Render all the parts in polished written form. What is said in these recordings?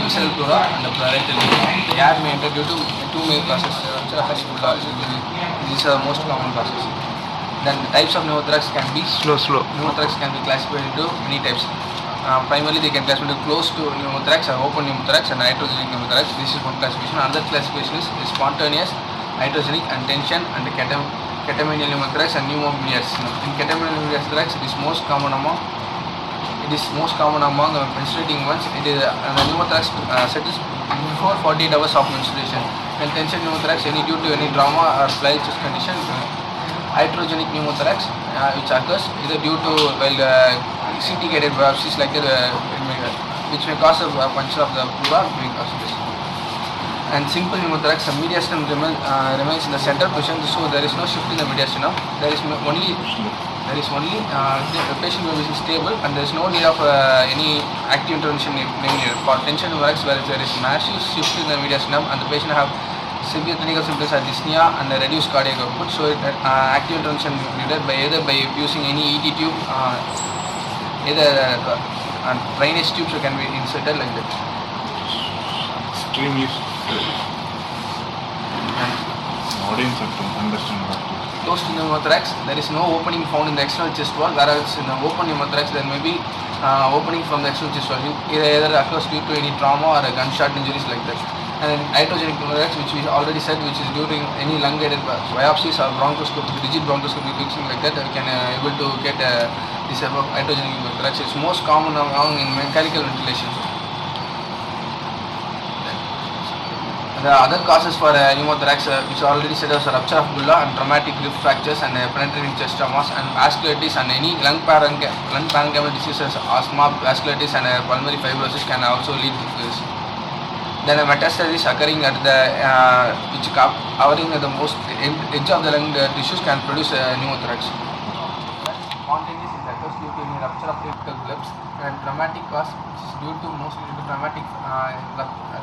visceral pleura and the parietal lesion. The air may enter due to two main causes, rupture of pleura. These are the most common causes. Then the types of pneumothorax can be Pneumothorax can be classified into many types. Primarily, they can classify into closed pneumothorax or open pneumothorax and nitrogenic pneumothorax. This is one classification. Another classification is spontaneous, nitrogenic, and tension, and catamenial pneumothorax and pneumobiliars. In catamenial pneumothorax, it is most common among menstruating ones. It is the pneumothorax settles before 48 hours of menstruation. When tension pneumothorax, any due to any trauma or flight condition. Iatrogenic pneumothorax, which occurs either due to CT guided biopsies like that, which may cause a puncture of the pleura, may cause this. And simple pneumothorax, the mediastinum remains in the center position, so there is no shift in the mediastinum. There is only the patient will be stable, and there is no need of any active intervention needed. For tension pneumothorax, where there is massive shift in the mediastinum and the patient have severe clinical symptoms are dyspnea and reduced cardiac output, so active intervention needed by using any ET tube, either drainage tubes can be inserted like that. Extremely audience have to understand that. Closed pneumothorax, there is no opening found in the external chest wall, whereas in the open pneumothorax there may be opening from the external chest wall. Either occurs due to any trauma or a gunshot injuries like that. And iatrogenic pneumothorax, which we already said, which is during any lung-guided biopsies or bronchoscopy, rigid bronchoscopy fixing like that, we can able to get this above iatrogenic pneumothorax. It's most common among in mechanical ventilation. The other causes for pneumothorax, which already said, was rupture of bulla and traumatic rib fractures and penetrating chest traumas and vasculitis, and any lung parenchymal diseases, asthma, vasculitis, and pulmonary fibrosis can also lead to this. Then a metastasis occurring at the which covering the most edge of the lung tissues can produce pneumothorax. Spontaneous is occurs due to any rupture of apical bulbs, and traumatic cause, which is mostly due to traumatic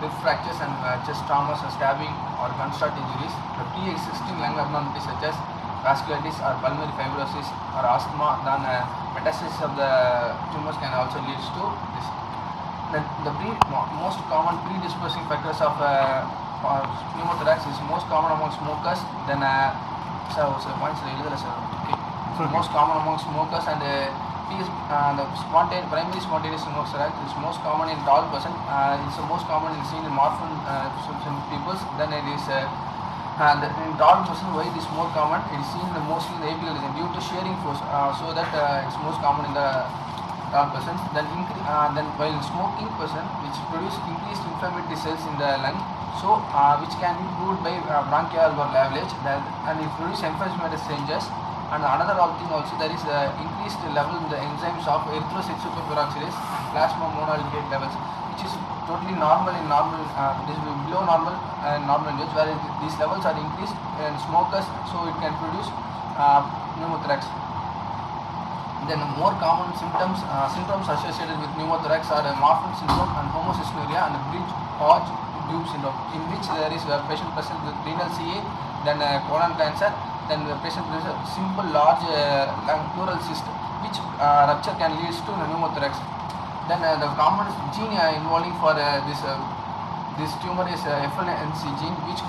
rib fractures and chest traumas, stabbing or gunshot injuries. The pre-existing lung abnormalities such as vasculitis or pulmonary fibrosis or asthma, then metastasis of the tumors can also lead to this. Then the most common predisposing factors of pneumothorax is most common among smokers. Then most common among smokers, and the primary spontaneous pneumothorax is most common in tall person. It's the most common seen in morphine people. Then it is in tall person, why it is more common? It is seen mostly in the apical region due to shearing force. So that it's most common in the tall person. Then while smoking person, which produce increased inflammatory cells in the lung, so which can be proved by bronchial or lavage, and it produce emphysematous changes. And another thing also, there is increased level in the enzymes of erythrocytoperoxidase, plasma monoaldehyde levels, which is totally normal in this is below normal range, where these levels are increased in smokers, so it can produce pneumothorax. Then more common symptoms associated with pneumothorax are Marfan syndrome and homocystinuria and Bridge-Hodge tube syndrome, in which there is a patient present with renal CA, then colon cancer, then the patient has a simple large pleural cyst, which rupture can lead to pneumothorax. Then the common gene involving for this tumor is FLNC gene, which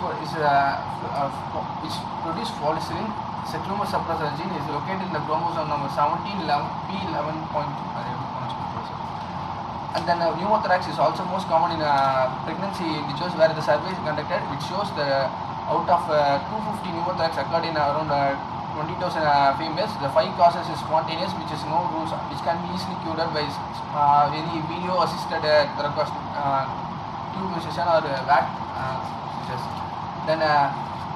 produce follicidin. The tumor suppressor gene is located in the chromosome number 17, P11.2. And then pneumothorax is also most common in pregnancy individuals, where the survey is conducted, which shows the out of 250 pneumothorax occurred in around 20,000 females. The 5 causes is spontaneous, which is no rules, which can be easily cured by any video assisted tube incision or VAC procedures. Then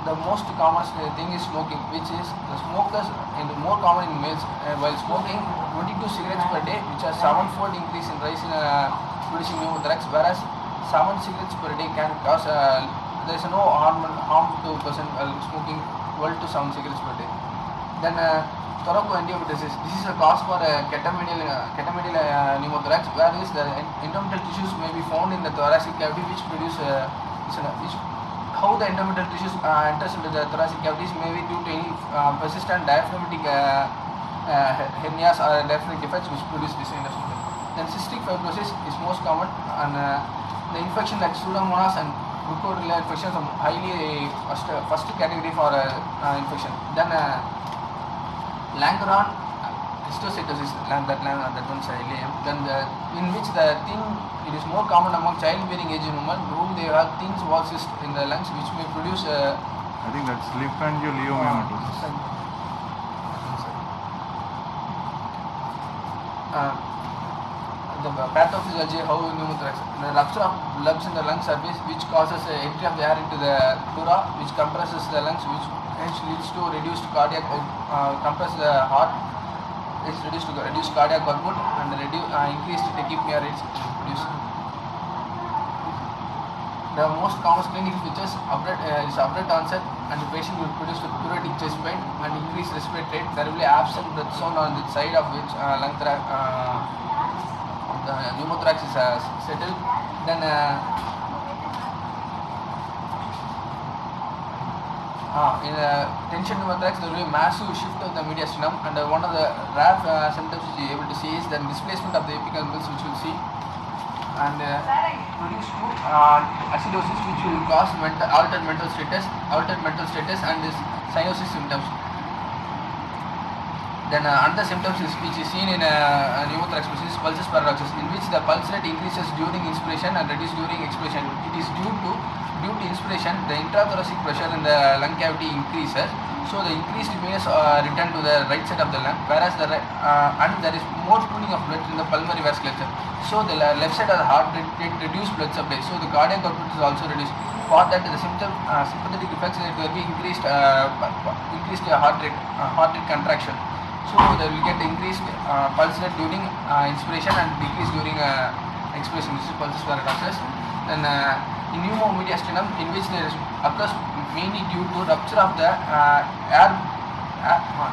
the most common thing is smoking, which is the smokers and more common in males. While smoking 22 cigarettes per day, which has 7-fold increase in rise in producing pneumothorax, whereas 7 cigarettes per day can cause there is no harm to person smoking 12 to 7 cigarettes per day. Then thoracoendometriosis, this is a cause for catamenial pneumothorax, whereas the endometrial tissues may be found in the thoracic cavity, which produce how the endometrial tissues enters into the thoracic cavities may be due to any persistent diaphragmatic hernias or diaphragmatic defects, which produce this endometrial. Then cystic fibrosis is most common, and The infection like Pseudomonas and Brucella infections are highly first category for infection. Then Langeron histiocytosis, that one's ileum. Then in which the thing it is more common among childbearing age women whom they have thin wall cyst in the lungs which may produce I think that's lymphangioliomatosis. The pathophysiology, how pneumothorax, the rupture of lungs in the lung surface which causes entry of the air into the pleura which compresses the lungs which hence leads to reduced cardiac compress the heart, is reduced to reduced cardiac output and increased tachypnea rates produced. The most common clinical features is abrupt onset and the patient will produce with pleuritic chest pain and increased respiratory rate. There will be absent breath sound on the side of which the pneumothorax is settled. Then in tension pneumothorax there will be a massive shift of the mediastinum and one of the rare symptoms which you are able to see is the displacement of the apical muscles which you will see and produce acidosis which will cause altered mental status and this cyanosis symptoms. Then another symptoms which is seen in pneumothorax is pulsus paradoxus in which the pulse rate increases during inspiration and reduces during expiration. It is due to inspiration the intrathoracic pressure in the lung cavity increases, so the increased venous return to the right side of the lung, whereas and there is more pooling of blood in the pulmonary vasculature, so the left side of the heart get reduced blood supply, so the cardiac output is also reduced. For that the sympathetic effects it will be increased heart rate contraction, so they will get increased pulse rate during inspiration and decrease during expiration. This is pulsus paradoxus. Then in pneumomediastinum in which there occurs mainly due to rupture of the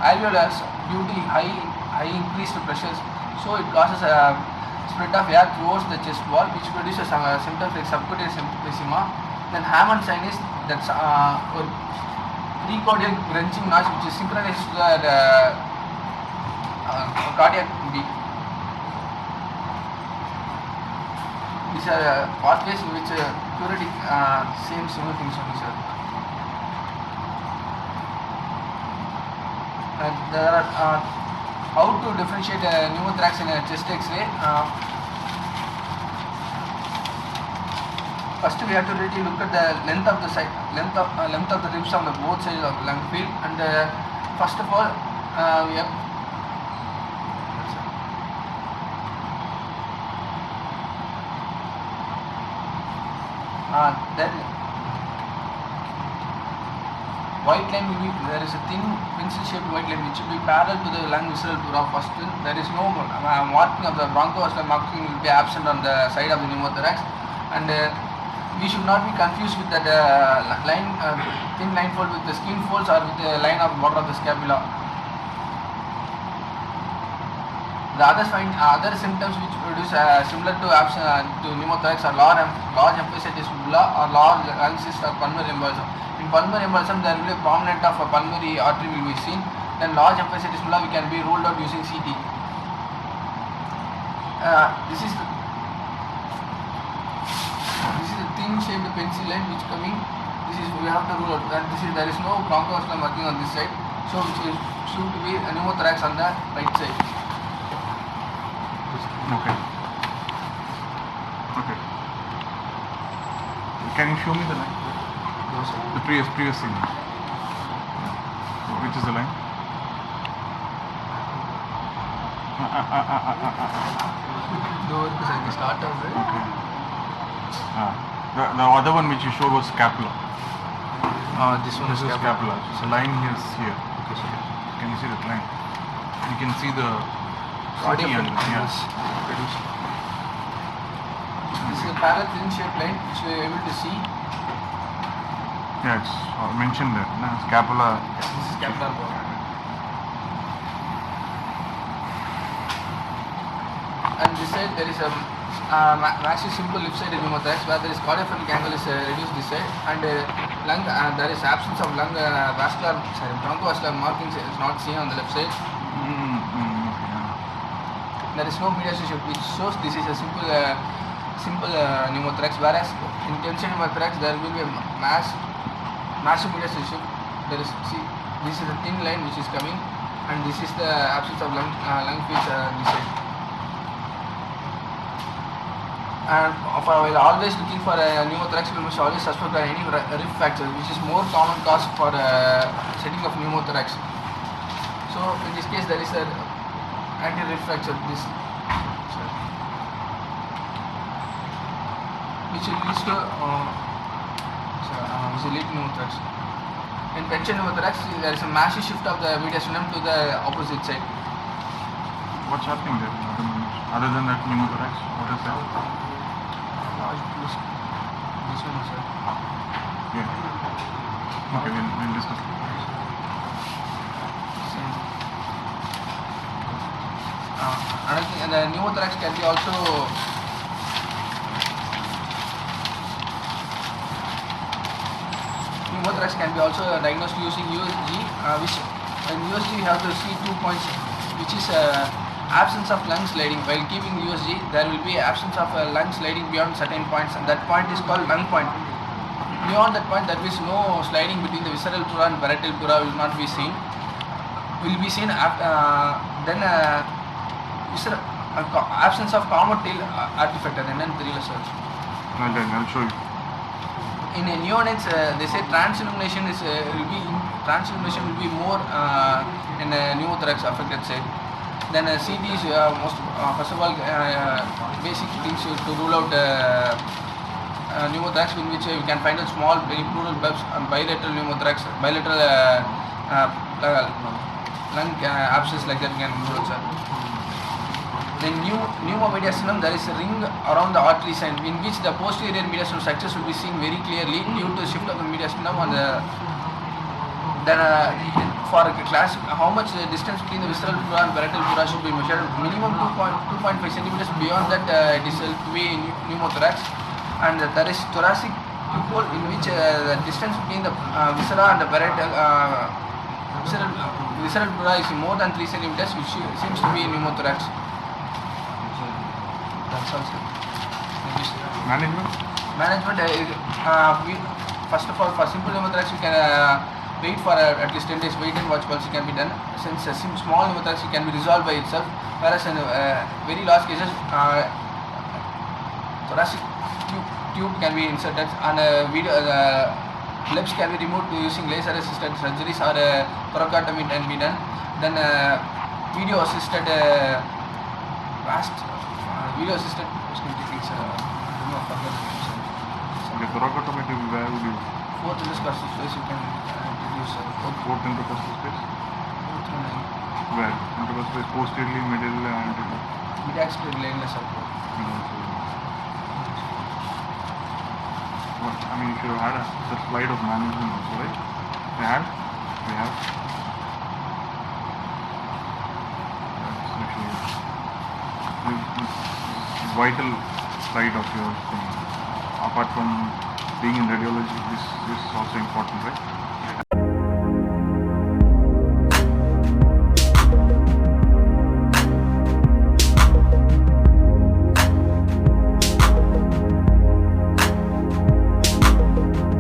alveolus due to high increased pressures, so it causes a spread of air towards the chest wall which produces symptoms like subcutaneous emphysema. Then Hammond sign is that's precordial wrenching noise which is synchronized to the cardiac beat. These are pathways in which pleuritic similar things only, sir. And there are how to differentiate pneumothorax in a chest X-ray. First we have to really look at the length of the ribs on the both sides of the lung field, and first of all we have then white line will be, there is a thin pencil shaped white line which will be parallel to the lung visceral pleura first. There is no marking of the bronchoalveolar marking will be absent on the side of the pneumothorax, and we should not be confused with that line, thin line fold with the skin folds or with the line of border of the scapula. The other symptoms which produce similar to pneumothorax are large emphysematous bulla or large lung cyst or pulmonary embolism. In pulmonary embolism there will be a prominent of a pulmonary artery will be seen. Then large emphysematous bulla we can be ruled out using CT. This is the thin shaped pencil line which coming. This is we have to rule out. And there is no bronchoalveolar marking on this side, so which is should be a pneumothorax on the right side. Okay. Can you show me the line? No, sir. The previous scene. Which is the line? No, because I start of it. Okay. The other one which you showed was scapula. This one This is scapula. So line here is here. Okay, sir. Can you see that line? You can see the Cardiac CT angle. angles produced. This is a parallel thin shaped line which we are able to see. Yeah, it's mentioned there. No, scapula. Yes, this is scapular bone. And this side there is a massive simple left side pneumothorax where there is cardiophobic angle is reduced this side, and lung there is absence of lung bronchoalveolar markings is not seen on the left side. Okay. There is no mediastinum which shows this is a simple simple pneumothorax, whereas in tension pneumothorax there will be a massive medial shift. There is, see, this is a thin line which is coming, and this is the absence of lung fields this side. And while always looking for a pneumothorax, we must always suspect any rift fracture, which is more common cause for setting of pneumothorax. So in this case, there is a anti-rift fracture, this, which leads to pneumothorax. In tension pneumothorax, there is a massive shift of the mediastinum to the opposite side. What's happening there? Other than that pneumothorax, what is that? This one, sir. Yeah. Okay, we'll discuss. Another thing, the pneumothorax can be also diagnosed using USG, which in USG you have to see 2 points, which is absence of lung sliding. While keeping USG, there will be absence of lung sliding beyond certain points, and that point is called lung point. Beyond that point, there is no sliding between the visceral pleura and parietal pleura will not be seen. Will be seen after then absence of common tail artifact and then sir. I'll show you. In neonates, they say transillumination will be more in pneumothorax affected side. Then CT is most first of all basic things to rule out pneumothorax, in which you can find a small pleural bulbs and bilateral pneumothorax, bilateral lung abscess like that you can rule out, sir. The pneumomediastinum, there is a ring around the arteries, and in which the posterior mediastinum structures will be seen very clearly due to shift of the mediastinum on the. Then for a class, how much distance between the visceral pleura and parietal pleura should be measured? Minimum 2.5 centimeters. Beyond that, it is to be pneumothorax, and there is thoracic pupil in which the distance between the viscera and the parietal visceral pleura is more than 3 centimeters, which seems to be pneumothorax. That's all, sir. Management? First of all, for simple pneumothorax, you can wait for at least 10 days, wait and watch pulse can be done. Since small pneumothorax can be resolved by itself, whereas in very large cases, thoracic tube can be inserted, and lips can be removed using laser assisted surgeries, or thoracotomy can be done. Then video assisted techniques. Okay, thoracotomy, where would you? Fourth intercostal space you can introduce. Fourth intercostal space? Where? Intercostal space posteriorly, middle, and mid-axillary laneless support. Well, I mean, you should have had the slide of management also, right? We have. Vital slide of yours. Apart from being in radiology, this is also important, right?